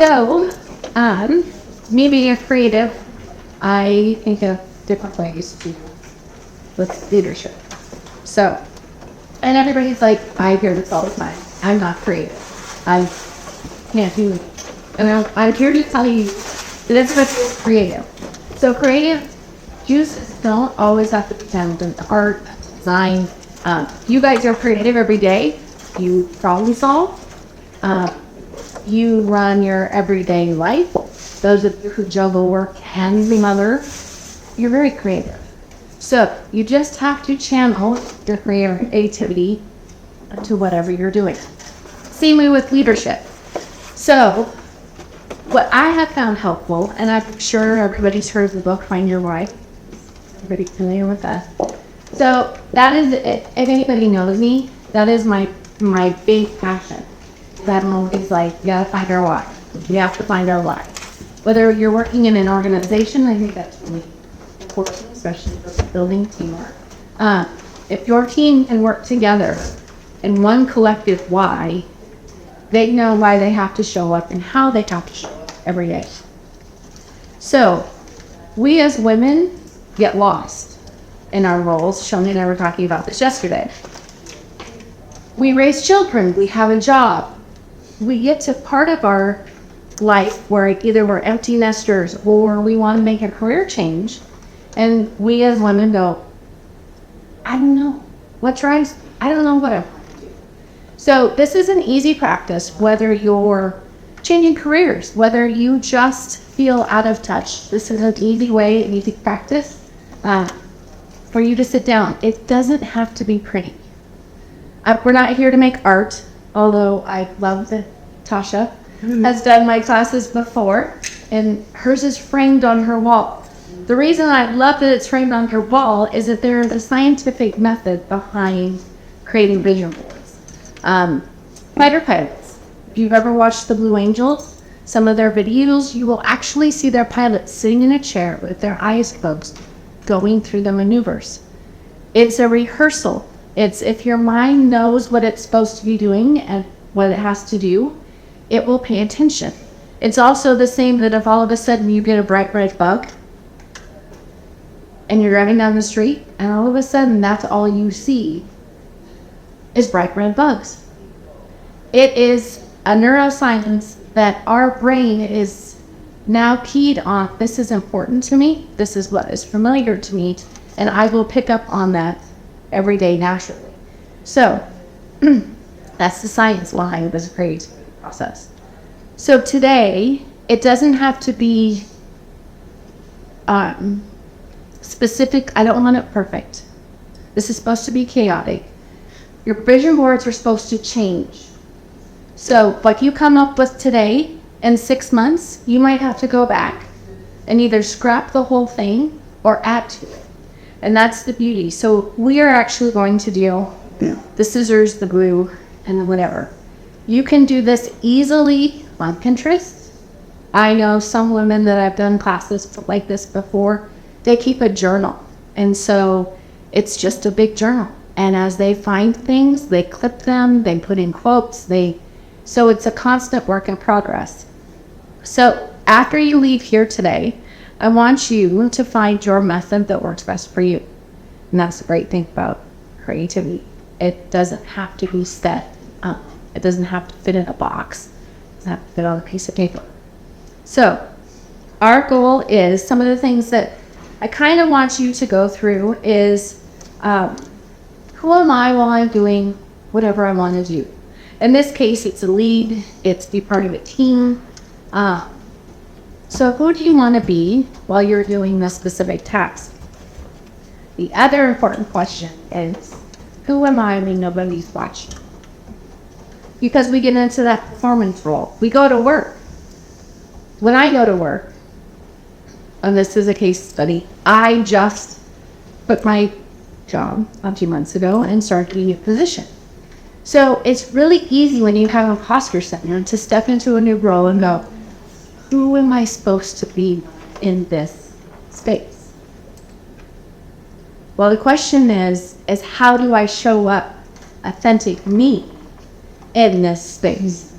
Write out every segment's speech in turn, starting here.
So, me being a creative, I think of different ways to with leadership. So, and everybody's like, I hear this all the time. I'm not creative. I can't do it. And I'm here to tell you that it's what's creative. So creative juices don't always have to be found in art, design. You guys are creative every day. You problem solve. You run your everyday life. Those of you who juggle work and be mother, you're very creative. So you just have to channel your creativity to whatever you're doing. Same way with leadership. So what I have found helpful, and I'm sure everybody's heard of the book Find Your Why. Everybody familiar with that? So that is, if anybody knows me, that is my big passion. That I'm always like, you gotta find our why. We have to find our why. Whether you're working in an organization, I think that's really important, especially for building teamwork. If your team can work together in one collective why, they know why they have to show up and how they have to show up every day. So, we as women get lost in our roles. Shoni and I were talking about this yesterday. We raise children, we have a job. We get to part of our life where either we're empty nesters or we want to make a career change. And we as women go, I don't know. I don't know what I want to do. So this is an easy practice, whether you're changing careers, whether you just feel out of touch. This is an easy way, an easy practice for you to sit down. It doesn't have to be pretty. We're not here to make art, although I love that Tasha has done my classes before, and hers is framed on her wall. The reason I love that it's framed on her wall is that there is a scientific method behind creating vision boards. Fighter pilots, if you've ever watched the Blue Angels, some of their videos, you will actually see their pilots sitting in a chair with their eyes closed, going through the maneuvers. It's a rehearsal. It's if your mind knows what it's supposed to be doing and what it has to do, it will pay attention. It's also the same that if all of a sudden you get a bright red bug and you're driving down the street and all of a sudden that's all you see is bright red bugs. It is a neuroscience that our brain is now keyed on. This is important to me. This is what is familiar to me, and I will pick up on that every day naturally. So that's the science behind this creativity process. So today, it doesn't have to be specific. I don't want it perfect. This is supposed to be chaotic. Your vision boards are supposed to change. So what you come up with today, in 6 months, you might have to go back and either scrap the whole thing or add to it. And that's the beauty. So we are actually going to do the scissors, the glue, and the whatever. You can do this easily on Pinterest. I know some women that I've done classes like this before, they keep a journal. And so it's just a big journal. And as they find things, they clip them, they put in quotes, so it's a constant work in progress. So after you leave here today, I want you to find your method that works best for you. And that's the great thing about creativity. It doesn't have to be set up. It doesn't have to fit in a box. It doesn't have to fit on a piece of paper. So our goal is, some of the things that I kind of want you to go through is, who am I while I'm doing whatever I want to do? In this case, it's a lead, it's be part of a team. So who do you want to be while you're doing this specific task? The other important question is, who am I when nobody's watching? Because we get into that performance role. We go to work. When I go to work, and this is a case study, I just quit my job a few months ago and started a new position. So it's really easy when you have imposter syndrome to step into a new role and go, who am I supposed to be in this space? Well, the question is how do I show up authentic me in this space?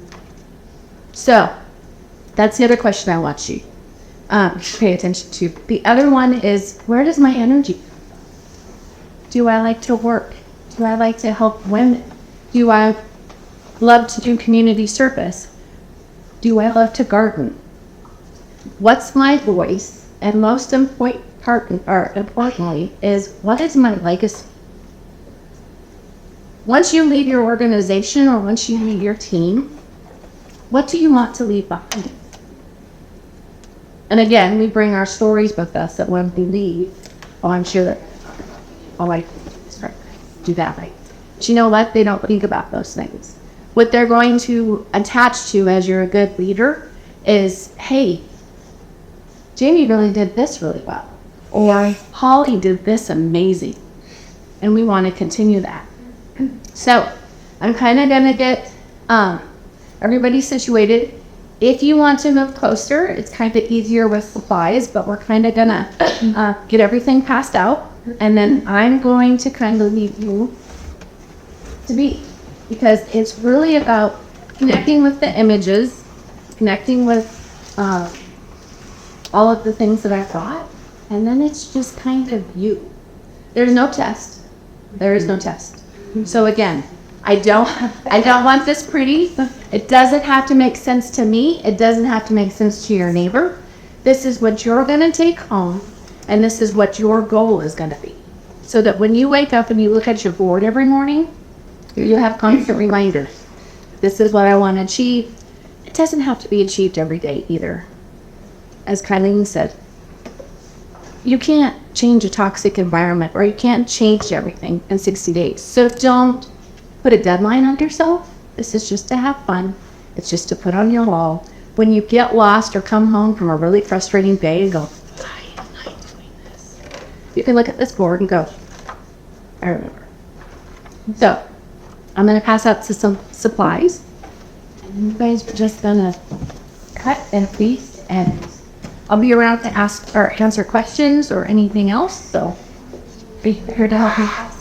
So That's the other question I want you pay attention to. The other one is, where does my energy? Do I like to work? Do I like to help women? Do I love to do community service? Do I love to garden? What's my voice? And most importantly is, what is my legacy? Once you leave your organization or once you leave your team, what do you want to leave behind? And again, we bring our stories with us that when we leave, I'm sure that, I do that right. But you know what? They don't think about those things. What they're going to attach to as you're a good leader is, hey, Jamie really did this really well. Or Holly did this amazing. And we want to continue that. So I'm kind of going to get everybody situated. If you want to move closer, it's kind of easier with supplies, but we're kind of going to get everything passed out. And then I'm going to kind of leave you to be. Because it's really about connecting with the images, connecting with all of the things that I thought. And then it's just kind of you. There's no test. There is no test. So again, I don't want this pretty. It doesn't have to make sense to me. It doesn't have to make sense to your neighbor. This is what you're going to take home, and this is what your goal is going to be. So that when you wake up and you look at your board every morning, you have constant reminders. This is what I want to achieve. It doesn't have to be achieved every day either. As Kylie said, you can't change a toxic environment, or you can't change everything in 60 days. So don't put a deadline on yourself. This is just to have fun. It's just to put on your wall. When you get lost or come home from a really frustrating day and go, why am I doing this? You can look at this board and go, I remember. So I'm going to pass out to some supplies. And you guys are just going to cut and feast, and I'll be around to ask or answer questions or anything else. So be here to help you.